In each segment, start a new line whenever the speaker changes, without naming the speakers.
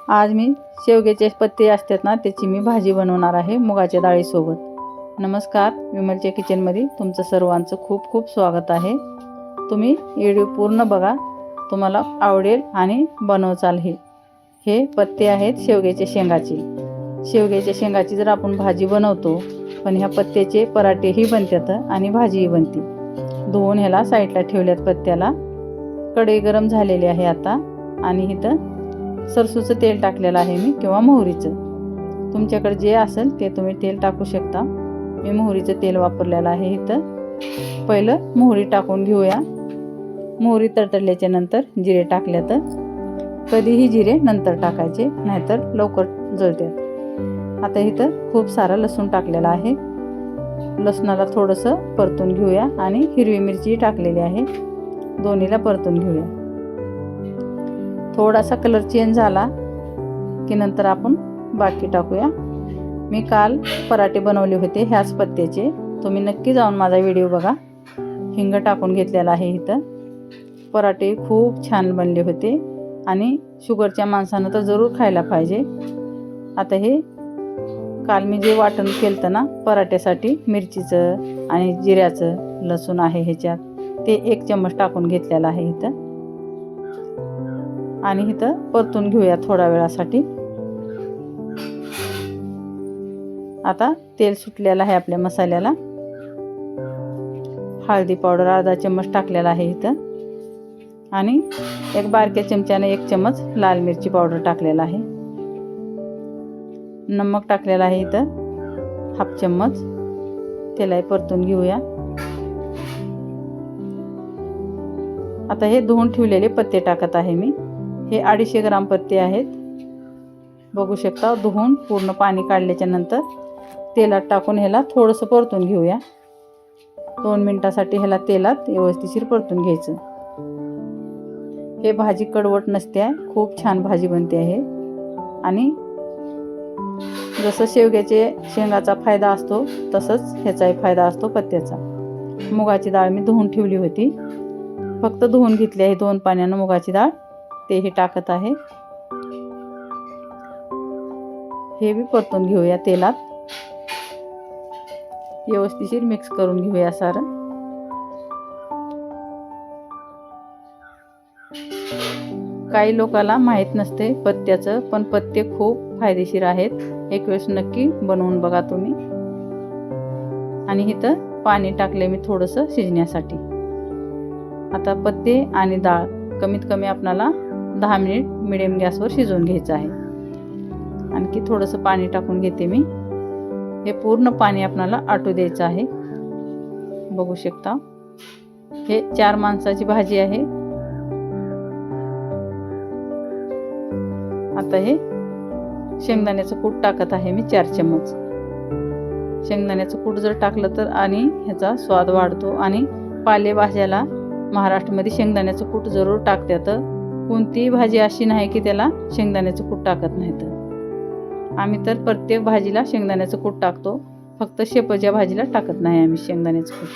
आज मी शेवग्याचे पत्ते असतात ना त्याची मी भाजी बनवणार आहे मुगाच्या डाळीसोबत। नमस्कार, विमलच्या किचनमध्ये तुमचं सर्वांचं खूप खूप स्वागत आहे। तुम्ही व्हिडिओ पूर्ण बघा, तुम्हाला आवडेल आणि बनवचाल। हे पत्ते आहेत शेवग्याच्या शेंगाचे। शेवग्याच्या शेंगाची जर आपण भाजी बनवतो, पण ह्या पत्त्याचे पराठेही बनतात आणि भाजीही बनते। धुवून ह्याला साईडला ठेवल्यात पत्त्याला। कढई गरम झालेली आहे आता आणि इथं सरसूचं तेल टाकलेलं आहे मी किंवा मोहरीचं, तुमच्याकडे जे असेल ते तुम्ही तेल टाकू शकता। मी मोहरीचं तेल वापरलेलं आहे। इथं पहिलं मोहरी टाकून घेऊया। मोहरी तडतडल्याच्या नंतर जिरे टाकले तर कधीही जिरे नंतर टाकायचे, नाहीतर लवकर जळतात। आता इथं खूप सारा लसूण टाकलेला आहे। लसणाला थोडंसं परतून घेऊया आणि हिरवी मिरची टाकलेली आहे, दोन्हीला परतून घेऊया। थोडासा कलर चेंज झाला की नंतर आपण बाकी टाकूया। मी काल पराठे बनवले होते ह्याच पत्त्याचे, तुम्ही नक्की जाऊन माझा व्हिडिओ बघा। हिंग टाकून घेतलेला आहे। इथं पराठे खूप छान बनले होते आणि शुगरच्या माणसानं तर जरूर खायला पाहिजे। आता हे काल मी जे वाटण केलं ना पराठ्यासाठी, मिरचीचं आणि जिऱ्याचं, लसूण आहे ह्याच्यात, ते 1 चम्मच टाकून घेतलेला आहे इथं आणि इथं परतून घेऊया थोड्या वेळासाठी। आता तेल सुटलेलं आहे आपल्या मसाल्याला। हळदी पावडर अर्धा चम्मच टाकलेला आहे इथं आणि एक बारक्या चमच्याने 1 चम्मच लाल मिरची पावडर टाकलेला आहे। नमक टाकलेला आहे इथं हाफ चम्मच, त्यालाही परतून घेऊया। आता हे धुवून ठेवलेले पत्ते टाकत आहे मी। हे 250 ग्राम पत्ते आहेत, बघू शकता। धुवून पूर्ण पाणी काढल्याच्या नंतर तेलात टाकून ह्याला थोडंसं परतून घेऊया। 2 मिनिटासाठी ह्याला तेलात व्यवस्थित परतून घ्यायचं। हे भाजी कडवट नसते, खूप छान भाजी बनते आहे। आणि जसं शेवग्याचे शेंगाचा फायदा असतो तसंच ह्याचाही फायदा असतो पत्त्याचा। मुगाची डाळ मी धुवून ठेवली होती, फक्त धुवून घेतली आहे 2 पाण्यानं मुगाची डाळ, तेही टाकत आहे। हे बी परतून घेऊया तेलात, व्यवस्थित मिक्स करून घेऊया सारं। काही लोकांना माहीत नसते पत्त्याचं, पण पत्ते खूप फायदेशीर आहेत। एक वेळेस नक्की बनवून बघा तुम्ही। आणि इथं पाणी टाकले मी थोडंसं शिजण्यासाठी। आता पत्ते आणि डाळ कमीत कमी आपल्याला 10 मिनिट मिडियम गॅसवर शिजवून घ्यायचं आहे। आणखी थोडंसं पाणी टाकून घेते मी। हे पूर्ण पाणी आपल्याला आटू द्यायचं आहे, बघू शकता। हे 4 माणसाची भाजी आहे। आता हे शेंगदाण्याचं कूट टाकत आहे मी 4 चम्मच। शेंगदाण्याचं कूट जर टाकलं तर आणि ह्याचा स्वाद वाढतो। आणि पालेभाज्याला महाराष्ट्रामध्ये शेंगदाण्याचं कूट जरूर टाकतात। कोणतीही भाजी अशी नाही की त्याला शेंगदाण्याचं कूट टाकत नाहीत। आम्ही तर प्रत्येक भाजीला शेंगदाण्याचं कूट टाकतो, फक्त शेपूच्या भाजीला टाकत नाही आम्ही शेंगदाण्याचं कूट,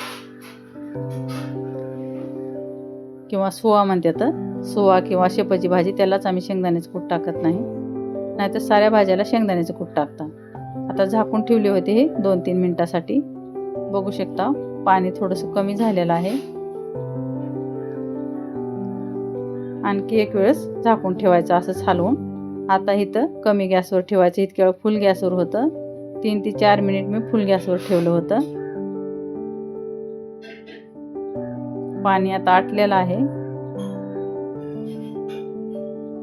किंवा सुवा म्हणतात। सुवा किंवा शेपूची भाजी त्यालाच आम्ही शेंगदाण्याचं कूट टाकत नाही, नाहीतर साऱ्या भाज्याला शेंगदाण्याचं कूट टाकतात। आता झाकून ठेवले होते हे 2-3 मिनिटासाठी, बघू शकता। पाणी थोडंसं कमी झालेलं आहे, आणखी एक वेळेस झाकून ठेवायचं असं हलवून। आता इथं कमी गॅसवर ठेवायचं, इतक्या वेळ फुल गॅसवर होतं। 3 ते 4 मिनिट मी फुल गॅसवर ठेवलं होतं। पाणी आता आटलेलं आहे,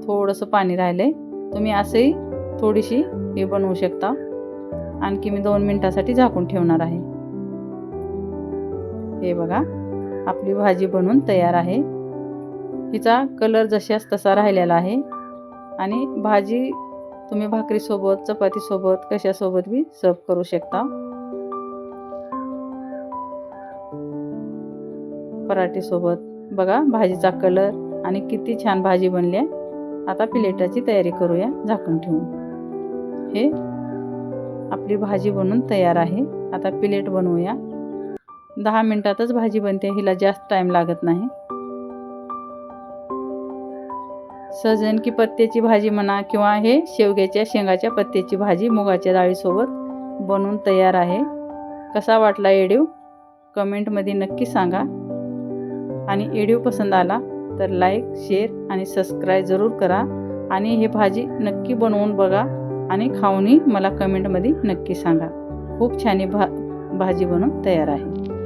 थोडंसं पाणी राहिलंय। तुम्ही असंही थोडीशी हे बनवू शकता। आणखी मी 2 मिनिटासाठी झाकून ठेवणार आहे। हे बघा, आपली भाजी बनवून तयार आहे। हिचा कलर जशास तसा राहिलेला आहे। आणि भाजी तुम्ही भाकरीसोबत, चपातीसोबत, कशासोबत बी सर्व करू शकता। पराठेसोबत बघा भाजीचा कलर आणि किती छान भाजी बनली आहे। आता प्लेटाची तयारी करूया झाकून ठेवून। हे आपली भाजी बनवून तयार आहे। आता प्लेट बनवूया। 10 मिनिटातच भाजी बनते, हिला जास्त टाइम लागत नाही। सहजन की पत्त्याची भाजी म्हणा किंवा हे शेवग्याच्या शेंगाच्या पत्त्याची भाजी मुगाच्या डाळीसोबत बनवून तयार आहे. कसा वाटला व्हिडिओ कमेंटमध्ये नक्की सांगा. आणि व्हिडिओ पसंत आला तर लाईक, शेअर आणि सबस्क्राईब जरूर करा. आणि ही भाजी नक्की बनवून बघा आणि खाऊनही मला कमेंटमध्ये नक्की सांगा. खूप छान भाजी बनवून तयार आहे.